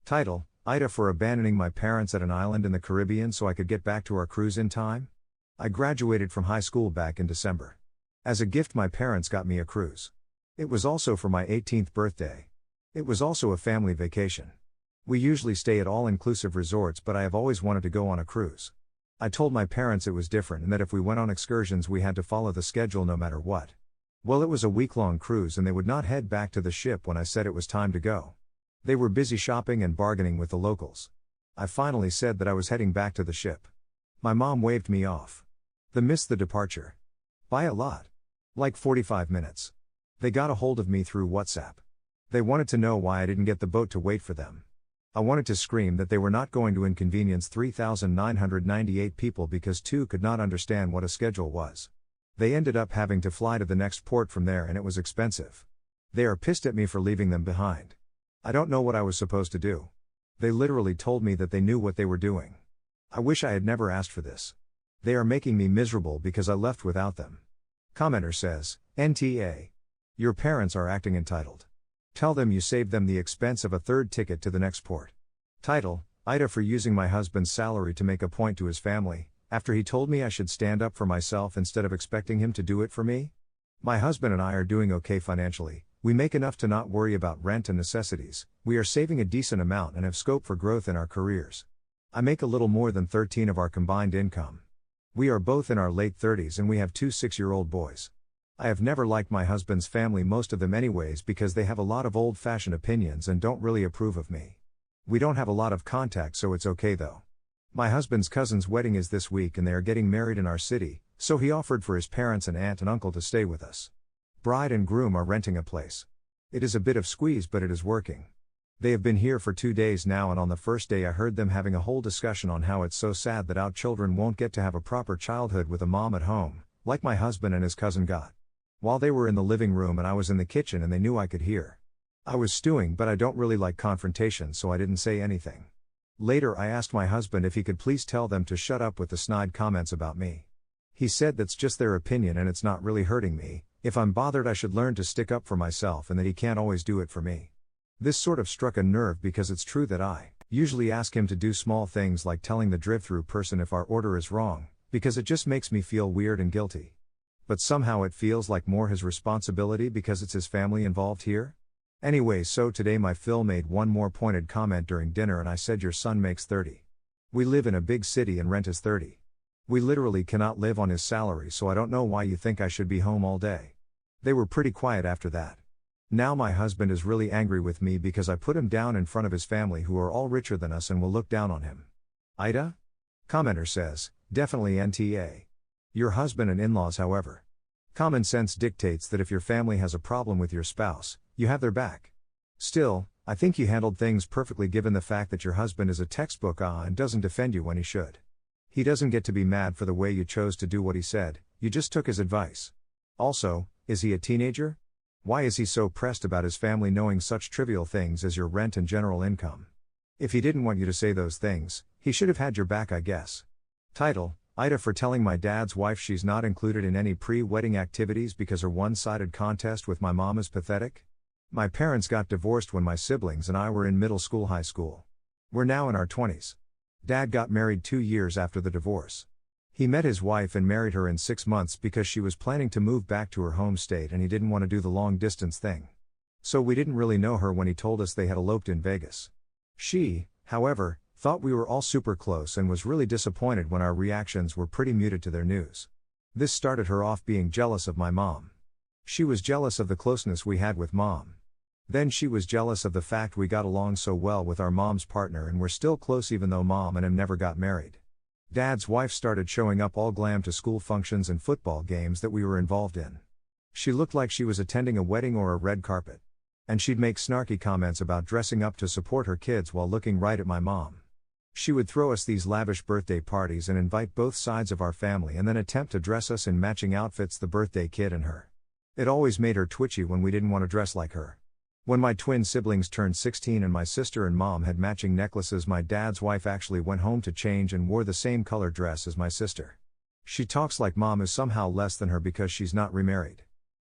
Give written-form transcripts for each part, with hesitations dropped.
Title: AITA for abandoning my parents at an island in the Caribbean so I could get back to our cruise in time? I graduated from high school back in December. As a gift, my parents got me a cruise. It was also for my 18th birthday. It was also a family vacation. We usually stay at all-inclusive resorts, but I have always wanted to go on a cruise. I told my parents it was different and that if we went on excursions we had to follow the schedule no matter what. Well, it was a week-long cruise and they would not head back to the ship when I said it was time to go. They were busy shopping and bargaining with the locals. I finally said that I was heading back to the ship. My mom waved me off. They missed the departure. By a lot. Like 45 minutes. They got a hold of me through WhatsApp. They wanted to know why I didn't get the boat to wait for them. I wanted to scream that they were not going to inconvenience 3,998 people because two could not understand what a schedule was. They ended up having to fly to the next port from there and it was expensive. They are pissed at me for leaving them behind. I don't know what I was supposed to do. They literally told me that they knew what they were doing. I wish I had never asked for this. They are making me miserable because I left without them. Commenter says, NTA. Your parents are acting entitled. Tell them you saved them the expense of a third ticket to the next port. Title: AITA for using my husband's salary to make a point to his family, after he told me I should stand up for myself instead of expecting him to do it for me. My husband and I are doing okay financially. We make enough to not worry about rent and necessities, we are saving a decent amount and have scope for growth in our careers. I make a little more than 13 of our combined income. We are both in our late 30s and we have two 6-year-old boys. I have never liked my husband's family, most of them anyways, because they have a lot of old-fashioned opinions and don't really approve of me. We don't have a lot of contact, so it's okay though. My husband's cousin's wedding is this week and they are getting married in our city, so he offered for his parents and aunt and uncle to stay with us. Bride and groom are renting a place. It is a bit of squeeze, but it is working. They have been here for 2 days now, and on the first day I heard them having a whole discussion on how it's so sad that our children won't get to have a proper childhood with a mom at home, like my husband and his cousin got. While they were in the living room and I was in the kitchen and they knew I could hear. I was stewing, but I don't really like confrontation, so I didn't say anything. Later I asked my husband if he could please tell them to shut up with the snide comments about me. He said that's just their opinion and it's not really hurting me. If I'm bothered I should learn to stick up for myself and that he can't always do it for me. This sort of struck a nerve because it's true that I usually ask him to do small things like telling the drive-through person if our order is wrong, because it just makes me feel weird and guilty. But somehow it feels like more his responsibility because it's his family involved here? Anyway, so today my Phil made one more pointed comment during dinner and I said your son makes 30. We live in a big city and rent is 30. We literally cannot live on his salary, so I don't know why you think I should be home all day. They were pretty quiet after that. Now my husband is really angry with me because I put him down in front of his family who are all richer than us and will look down on him. AITA? Commenter says, definitely NTA. Your husband and in-laws, however. Common sense dictates that if your family has a problem with your spouse, you have their back. Still, I think you handled things perfectly given the fact that your husband is a textbook and doesn't defend you when he should. He doesn't get to be mad for the way you chose to do what he said, you just took his advice. Also, is he a teenager? Why is he so pressed about his family knowing such trivial things as your rent and general income? If he didn't want you to say those things, he should have had your back, I guess. Title: AITA for telling my dad's wife she's not included in any pre-wedding activities because her one-sided contest with my mom is pathetic? My parents got divorced when my siblings and I were in middle school, high school. We're now in our 20s. Dad got married 2 years after the divorce. He met his wife and married her in 6 months because she was planning to move back to her home state and he didn't want to do the long distance thing. So we didn't really know her when he told us they had eloped in Vegas. She, however, thought we were all super close and was really disappointed when our reactions were pretty muted to their news. This started her off being jealous of my mom. She was jealous of the closeness we had with mom. Then she was jealous of the fact we got along so well with our mom's partner and were still close even though mom and him never got married. Dad's wife started showing up all glam to school functions and football games that we were involved in. She looked like she was attending a wedding or a red carpet. And she'd make snarky comments about dressing up to support her kids while looking right at my mom. She would throw us these lavish birthday parties and invite both sides of our family and then attempt to dress us in matching outfits, the birthday kid and her. It always made her twitchy when we didn't want to dress like her. When my twin siblings turned 16 and my sister and mom had matching necklaces, my dad's wife actually went home to change and wore the same color dress as my sister. She talks like mom is somehow less than her because she's not remarried.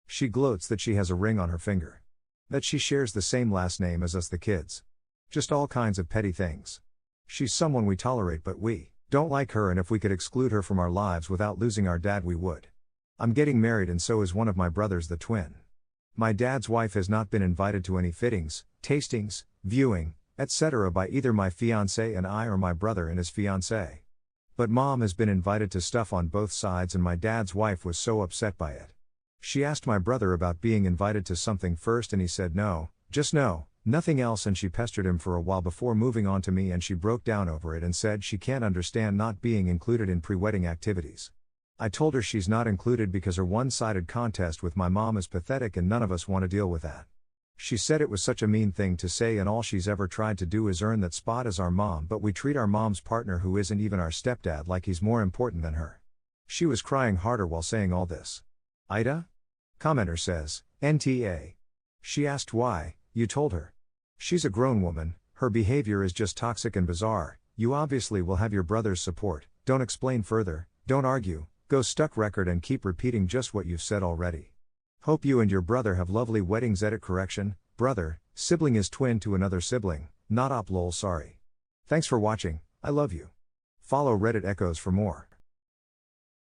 She gloats that she has a ring on her finger. That she shares the same last name as us, the kids. Just all kinds of petty things. She's someone we tolerate but we don't like her, and if we could exclude her from our lives without losing our dad we would. I'm getting married and so is one of my brothers, the twin. My dad's wife has not been invited to any fittings, tastings, viewing, etc. by either my fiancé and I or my brother and his fiancé. But mom has been invited to stuff on both sides and my dad's wife was so upset by it. She asked my brother about being invited to something first and he said no, just no, nothing else, and she pestered him for a while before moving on to me, and she broke down over it and said she can't understand not being included in pre-wedding activities. I told her she's not included because her one-sided contest with my mom is pathetic and none of us want to deal with that. She said it was such a mean thing to say and all she's ever tried to do is earn that spot as our mom, but we treat our mom's partner, who isn't even our stepdad, like he's more important than her. She was crying harder while saying all this. AITA? Commenter says, NTA. She asked why. You told her. She's a grown woman, her behavior is just toxic and bizarre, you obviously will have your brother's support, don't explain further, don't argue, go stuck record and keep repeating just what you've said already. Hope you and your brother have lovely weddings. Edit correction, brother, sibling is twin to another sibling, not op lol sorry. Thanks for watching, I love you. Follow Reddit Echoes for more.